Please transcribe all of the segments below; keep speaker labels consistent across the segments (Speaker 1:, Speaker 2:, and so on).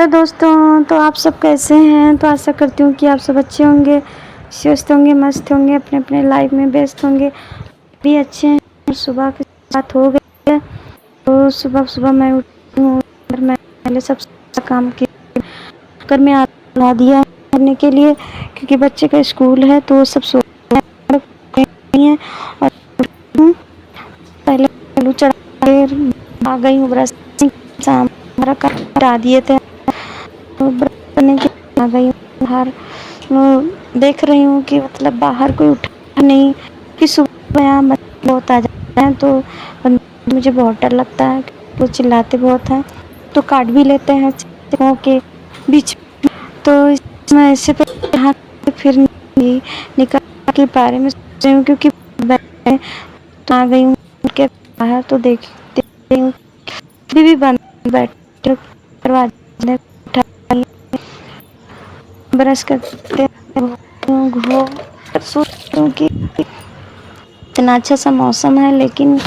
Speaker 1: Hello दोस्तों, तो आप सब कैसे हैं। तो आशा करती हूँ कि आप सब अच्छे होंगे, स्वस्थ होंगे, मस्त होंगे, अपने अपने लाइफ में व्यस्त होंगे। भी अच्छे हैं। और सुबह की बात हो गई है, तो सुबह सुबह मैं उठी हूँ और मैं पहले सब काम कर मैं ला दिया करने के लिए, क्योंकि बच्चे का स्कूल है तो वो सब सो रहे हैं। और पहले आलू चढ़ा के आ गई हूँ, ब्रश शाम करा दिए थे, तो ब्रश करने के आ गई हूँ बाहर। देख रही हूँ कि मतलब बाहर कोई उठा नहीं, कि सुबह यहाँ बच्चे बहुत आ जाते हैं तो मुझे बहुत डर लगता है। वो चिल्लाते बहुत हैं तो काट भी लेते हैं चिड़ियों के बीच। तो इसमें ऐसे पे यहाँ फिर निकल के बारे में सोच रही हूँ, क्योंकि तो आ गई हूँ के बाहर, तो देखती हूँ अभी भी बंद बैठे दरवाजे ब्रश करते घो सोचती हूँ कि इतना अच्छा सा मौसम है, लेकिन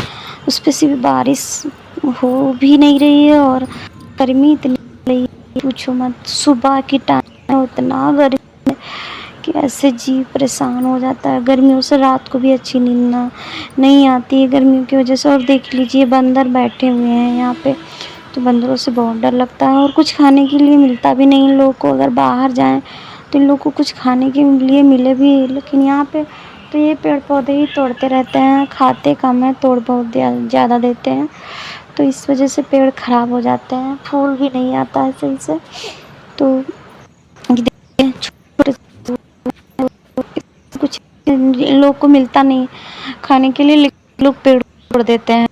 Speaker 1: उस पे से भी बारिश हो भी नहीं रही है और गर्मी इतनी रही है, पूछो मत। सुबह की टाइम इतना गर्मी है कि ऐसे जी परेशान हो जाता है गर्मियों से। रात को भी अच्छी नींद नहीं आती है गर्मियों की वजह से। और देख लीजिए बंदर बैठे हुए हैं यहाँ पे, तो बंदरों से बहुत डर लगता है। और कुछ खाने के लिए मिलता भी नहीं इन लोगों को। अगर बाहर जाएं तो इन लोगों को कुछ खाने के लिए मिले भी, लेकिन यहाँ पे तो ये पेड़ पौधे ही तोड़ते रहते हैं, खाते कम है, तोड़ बहुत ज़्यादा देते हैं। तो इस वजह से पेड़ ख़राब हो जाते हैं, फूल भी नहीं आता है सही से। तो कुछ इन लोग को मिलता नहीं खाने के लिए, लेकिन लोग पेड़ तोड़ देते हैं,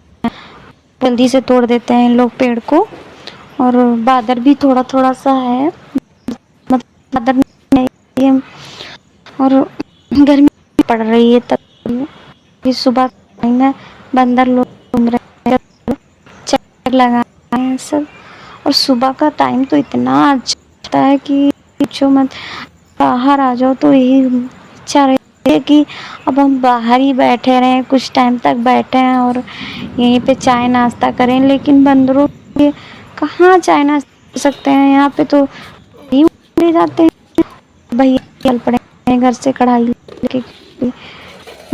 Speaker 1: जल्दी से तोड़ देते हैं इन लोग पेड़ को। और बादल भी थोड़ा थोड़ा सा है, मतलब बादल नहीं है, और गर्मी पड़ रही है। तब सुबह टाइम है, बंदर लोग घूम रहे हैं, चक्कर लगा रहे हैं सब। और सुबह का टाइम तो इतना अच्छा होता है कि पूछो मत। बाहर आ जाओ तो यही इच्छा रहती है कि अब हम बाहर ही बैठे रहें, कुछ टाइम तक बैठे हैं और यहीं पे चाय नाश्ता करें। लेकिन बंदरों के कहाँ चाय नाश्ता कर सकते हैं, यहाँ पे तो ही ले जाते हैं। भैया चल पड़े हैं घर से कढ़ाई लेके,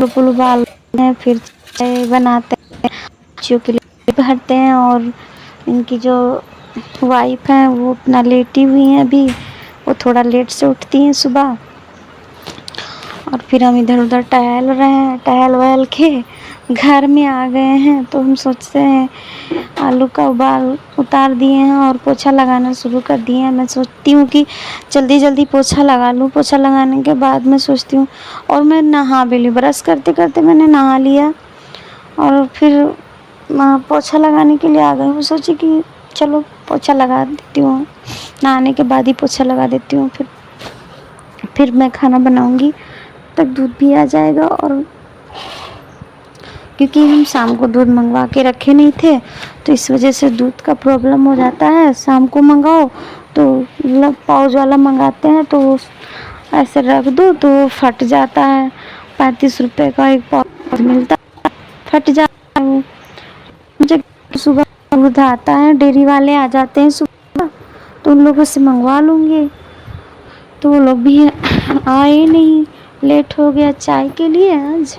Speaker 1: फूल उबालते हैं, फिर चाय बनाते हैं, बच्चियों के लिए भरते हैं। और इनकी जो वाइफ हैं वो अपना लेटी हुई हैं अभी, वो थोड़ा लेट से उठती हैं सुबह। और फिर हम इधर उधर टहल रहे हैं, टहल वहल के घर में आ गए हैं। तो हम सोचते हैं आलू का उबाल उतार दिए हैं और पोछा लगाना शुरू कर दिए हैं। मैं सोचती हूँ कि जल्दी जल्दी पोछा लगा लूँ। पोछा लगाने के बाद मैं सोचती हूँ, और मैं नहा भी ली, ब्रश करते करते मैंने नहा लिया। और फिर पोछा लगाने के लिए आ गई हूँ, सोची कि चलो पोछा लगा देती हूँ, नहाने के बाद ही पोछा लगा देती हूँ। फिर मैं खाना बनाऊँगी, तक दूध भी आ जाएगा। और क्योंकि हम शाम को दूध मंगवा के रखे नहीं थे, तो इस वजह से दूध का प्रॉब्लम हो जाता है। शाम को मंगाओ तो पाउच वाला मंगाते हैं, तो ऐसे रख दो तो फट जाता है। 35 रुपये का एक पाउच मिलता है, फट जाता है वो। मुझे सुबह दूध आता है, डेयरी वाले आ जाते हैं सुबह, तो उन लोगों से मंगवा लूँगी। तो वो लोग भी आए नहीं, लेट हो गया चाय के लिए आज,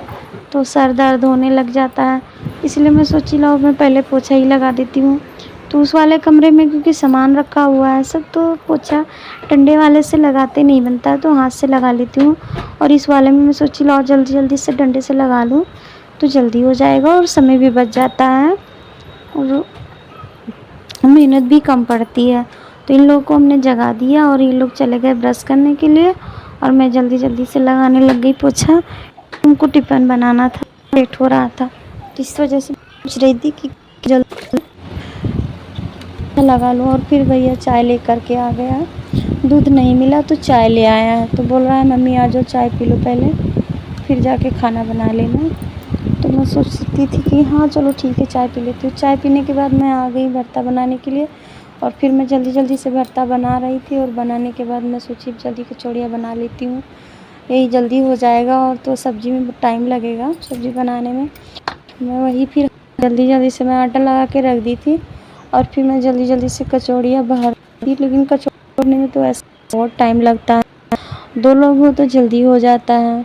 Speaker 1: तो सर दर्द होने लग जाता है। इसलिए मैं सोची लो मैं पहले पोछा ही लगा देती हूँ। तो उस वाले कमरे में क्योंकि सामान रखा हुआ है सब, तो पोछा डंडे वाले से लगाते नहीं बनता है, तो हाथ से लगा लेती हूँ। और इस वाले में मैं सोची लो जल्दी जल्दी से डंडे से लगा लूँ तो जल्दी हो जाएगा और समय भी बच जाता है और मेहनत भी कम पड़ती है। तो इन लोगों को हमने जगा दिया और ये लोग चले गए ब्रश करने के लिए, और मैं जल्दी जल्दी से लगाने लग गई पोछा। उनको टिफ़िन बनाना था, लेट हो रहा था, तो इस वजह से पूछ रही थी कि जल्दी लगा लूँ। और फिर भैया चाय लेकर के आ गया, दूध नहीं मिला तो चाय ले आया है। तो बोल रहा है मम्मी आ जाओ चाय पी लो पहले, फिर जाके खाना बना लेना। तो मैं सोचती थी कि हाँ चलो ठीक है चाय पी लेती हूँ। चाय पीने के बाद मैं आ गई भरता बनाने के लिए, और फिर मैं जल्दी जल्दी से भरता बना रही थी। और बनाने के बाद मैं सोची जल्दी कचौड़ियाँ बना लेती हूँ, यही जल्दी हो जाएगा। और तो सब्ज़ी में टाइम लगेगा, सब्ज़ी बनाने में। मैं वही फिर जल्दी जल्दी से मैं आटा लगा के रख दी थी, और फिर मैं जल्दी जल्दी से कचौड़ियाँ थी, लेकिन कचौड़ने में तो ऐसा बहुत टाइम लगता है। 2 लोग हो तो जल्दी हो जाता है,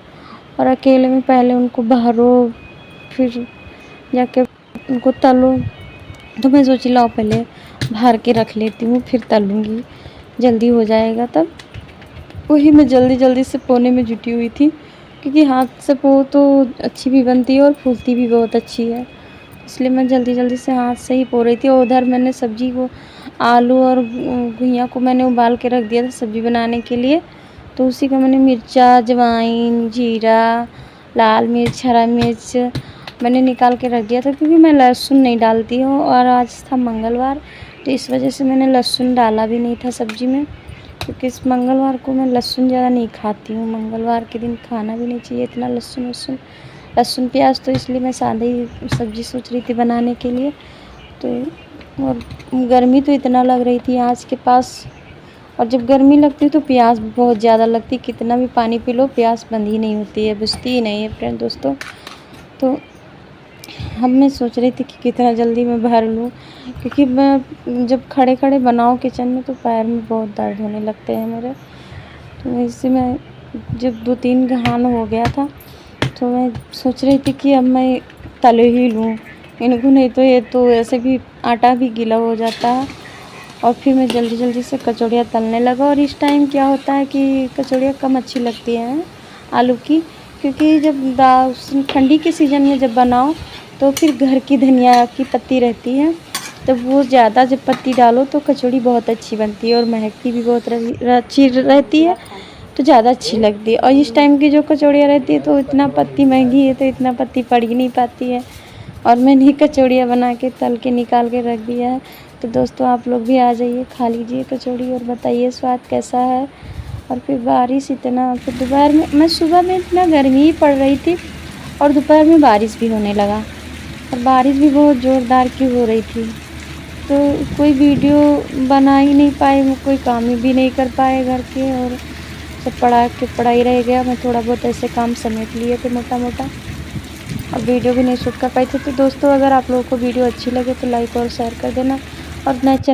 Speaker 1: और अकेले में पहले उनको भरो, फिर जाके उनको तलो। तो मैं सोची लाओ पहले भर के रख लेती हूँ, फिर तलूँगी, जल्दी हो जाएगा तब। वही मैं जल्दी जल्दी से पोने में जुटी हुई थी, क्योंकि हाथ से पो तो अच्छी भी बनती है और फूलती भी बहुत अच्छी है, इसलिए मैं जल्दी जल्दी से हाथ से ही पो रही थी। और उधर मैंने सब्जी को, आलू और घुइयाँ को मैंने उबाल के रख दिया था सब्जी बनाने के लिए। तो उसी का मैंने मिर्चा, अजवाइन, जीरा, लाल मिर्च, हरा मिर्च मैंने निकाल के रख दिया था, क्योंकि मैं लहसुन नहीं डालती हूँ और आज था मंगलवार, तो इस वजह से मैंने लहसुन डाला भी नहीं था सब्जी में, क्योंकि इस मंगलवार को मैं लहसुन ज़्यादा नहीं खाती हूँ। मंगलवार के दिन खाना भी नहीं चाहिए इतना लहसुन प्याज, तो इसलिए मैं सादा ही सब्ज़ी सोच रही थी बनाने के लिए। तो और गर्मी तो इतना लग रही थी आज के पास, और जब गर्मी लगती है तो प्यास भी बहुत ज़्यादा लगती है, कितना भी पानी पी लो प्यास बंद ही नहीं होती है, बुझती ही नहीं है फ्रेंड दोस्तों। तो अब मैं सोच रही थी कि कितना जल्दी मैं भर लूँ, क्योंकि मैं जब खड़े खड़े बनाऊँ किचन में तो पैर में बहुत दर्द होने लगते हैं मेरे। तो इससे मैं जब 2-3 घान हो गया था, तो मैं सोच रही थी कि अब मैं तल ही लूँ इनको, नहीं तो ये तो ऐसे भी आटा भी गीला हो जाता है। और फिर मैं जल्दी जल्दी से कचौड़ियाँ तलने लगा। और इस टाइम क्या होता है कि कचौड़ियाँ कम अच्छी लगती हैं आलू की, क्योंकि जब ठंडी के सीज़न में जब बनाओ तो फिर घर की धनिया की पत्ती रहती है, तो वो ज़्यादा जब पत्ती डालो तो कचौड़ी बहुत अच्छी बनती है और महकती भी बहुत अच्छी रहती है, तो ज़्यादा अच्छी लगती है। और इस टाइम की जो कचौड़ियाँ रहती है तो इतना पत्ती महंगी है, तो इतना पत्ती पड़ ही नहीं पाती है। और मैंने कचौड़ियाँ बना के तल के निकाल के रख दिया है। तो दोस्तों आप लोग भी आ जाइए, खा लीजिए कचौड़ी और बताइए स्वाद कैसा है। और फिर बारिश इतना, फिर दोपहर में, मैं सुबह में इतना गर्मी ही पड़ रही थी और दोपहर में बारिश भी होने लगा, और बारिश भी बहुत ज़ोरदार की हो रही थी। तो कोई वीडियो बना ही नहीं पाए, कोई काम भी नहीं कर पाए घर के, और सब पड़ा ही रह गया। मैं थोड़ा बहुत ऐसे काम समेट लिए थे मोटा मोटा, और वीडियो भी नहीं शूट कर पाई थी। तो दोस्तों अगर आप लोगों को वीडियो अच्छी लगे तो लाइक और शेयर कर देना, और नए